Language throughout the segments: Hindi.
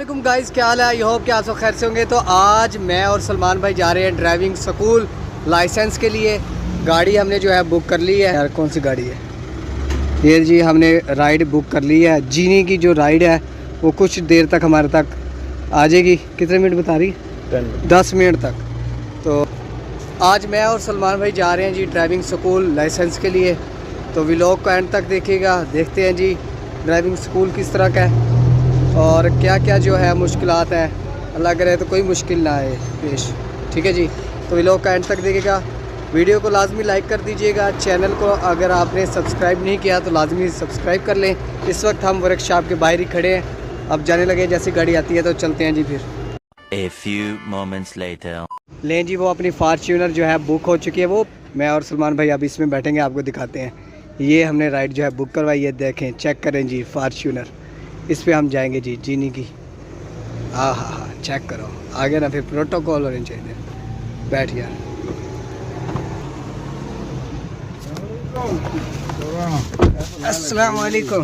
वालेकुम गाइस, क्या हाल है? आई होप कि आप सब खैर से होंगे। तो आज मैं और सलमान भाई जा रहे हैं ड्राइविंग स्कूल लाइसेंस के लिए। गाड़ी हमने जो है बुक कर ली है। यार कौन सी गाड़ी है ये जी? हमने राइड बुक कर ली है। जीनी की जो राइड है वो कुछ देर तक हमारे तक आ जाएगी। कितने मिनट बता रही? 10 मिनट तक। तो आज मैं और सलमान भाई जा रहे हैं जी ड्राइविंग स्कूल लाइसेंस के लिए। तो व्लॉग को एंड तक देखिएगा। देखते हैं जी ड्राइविंग स्कूल किस तरह का है और क्या क्या जो है मुश्किलात है। अल्लाह करे तो कोई मुश्किल ना आए पेश। ठीक है जी, तो व्लॉग का एंड तक देखिएगा। वीडियो को लाजमी लाइक कर दीजिएगा। चैनल को अगर आपने सब्सक्राइब नहीं किया तो लाजमी सब्सक्राइब कर लें। इस वक्त हम वर्कशॉप के बाहर ही खड़े हैं। अब जाने लगे, जैसी गाड़ी आती है तो चलते हैं जी। फिर A few moments later. लें जी, वो अपनी फॉर्च्यूनर जो है बुक हो चुकी है। वो मैं और सलमान भाई अब इसमें बैठेंगे, आपको दिखाते हैं। ये हमने राइड जो है बुक करवाई है। देखें, चेक करें जी फॉर्च्यूनर। इस पे हम जाएंगे जी जीनी की। हाँ हाँ हाँ, चेक करो आगे ना, फिर प्रोटोकॉल होने चाहिए। बैठ यार। अस्सलाम वालेकुम।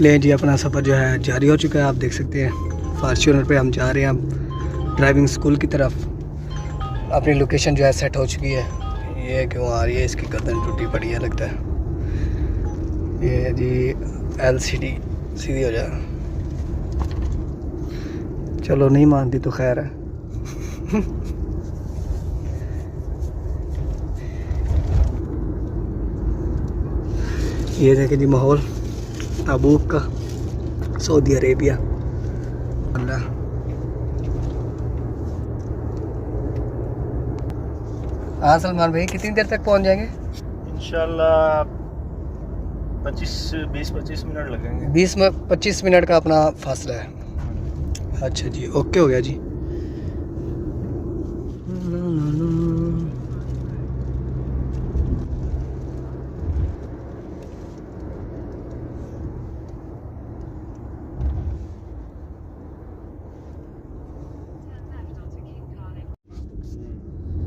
लें जी, अपना सफ़र जो है जारी हो चुका है। आप देख सकते हैं फॉर्च्यूनर पे हम जा रहे हैं अब ड्राइविंग स्कूल की तरफ। अपनी लोकेशन जो है सेट हो चुकी है। ये क्यों आ रही है? इसकी गर्दन टूटी पड़ी है लगता है। ये जी LCD सीधी हो जाए। चलो नहीं मानती तो खैर है। ये देखें जी माहौल तबूक का, सऊदी अरेबिया। अल्लाह हाँ सलमान भाई, कितनी देर तक पहुंच जाएंगे? इंशाल्लाह 20-25 मिनट लगेंगे। 20-25 मिनट का अपना फासला है। अच्छा जी, ओके हो गया जी।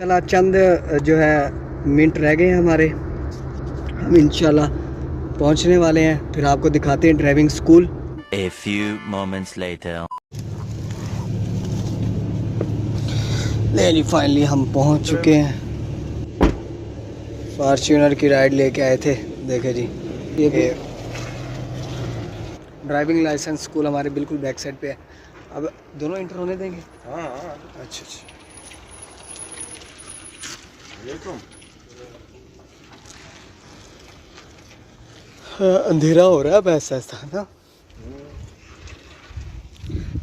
चला चंद जो है मिनट रह गए हैं हमारे। हम इंशाल्लाह पहुंचने वाले हैं। फिर आपको दिखाते हैं driving school. A few moments later. ले जी, फाइनली हम पहुंच चुके हैं। फॉर्च्यूनर की राइड लेके आए थे। देखे जी, ये ड्राइविंग लाइसेंस स्कूल हमारे बिल्कुल बैक साइड पे है। अब दोनों इंटर होने देंगे? हाँ। अच्छा। हाँ, अंधेरा हो रहा है वैसा ऐसा ना।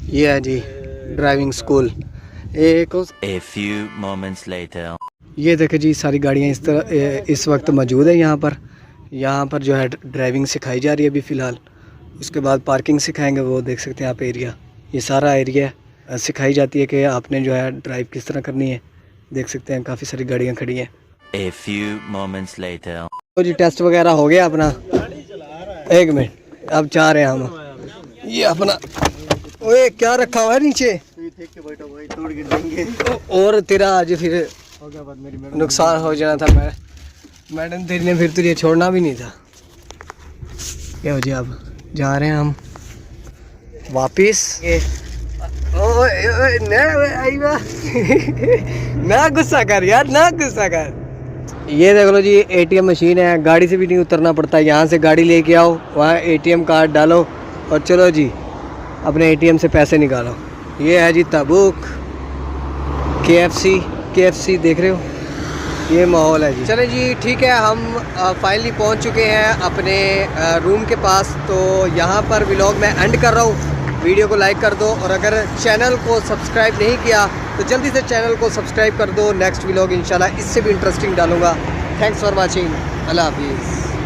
ये है जी ड्राइविंग स्कूल। एक A few moments later. ये देखे जी, सारी गाड़ियाँ इस तरह इस वक्त मौजूद है यहाँ पर। यहाँ पर जो है ड्राइविंग सिखाई जा रही है अभी फ़िलहाल। उसके बाद पार्किंग सिखाएंगे। वो देख सकते हैं आप एरिया, ये सारा एरिया सिखाई जाती है कि आपने जो है ड्राइव किस तरह करनी है। देख सकते हैं काफ़ी सारी गाड़ियाँ खड़ी हैं। A few moments later. तो जी टेस्ट वगैरह हो गया अपना। एक मिनट, अब जा रहे हैं हम। ये अपना, ओए क्या रखा हुआ है नीचे? और तेरा आज फिर नुकसान हो जाना था। मैडम तेरी ने फिर तुझे छोड़ना भी नहीं था। क्या हो जी, अब जा रहे हैं हम वापिस। ना गुस्सा कर यार, ना गुस्सा कर। ये देख लो जी, ATM मशीन है। गाड़ी से भी नहीं उतरना पड़ता। यहाँ से गाड़ी लेके आओ, वहाँ ATM कार्ड डालो और चलो जी अपने एटीएम से पैसे निकालो। ये है जी तबूक KFC देख रहे हो, ये माहौल है जी। चलें जी ठीक है, हम फाइनली पहुंच चुके हैं अपने रूम के पास। तो यहाँ पर व्लॉग मैं एंड कर रहा हूँ। वीडियो को लाइक कर दो और अगर चैनल को सब्सक्राइब नहीं किया तो जल्दी से चैनल को सब्सक्राइब कर दो। नेक्स्ट व्लॉग इंशाल्लाह इससे भी इंटरेस्टिंग डालूँगा। Thanks for watching. अल्लाह हाफिज़।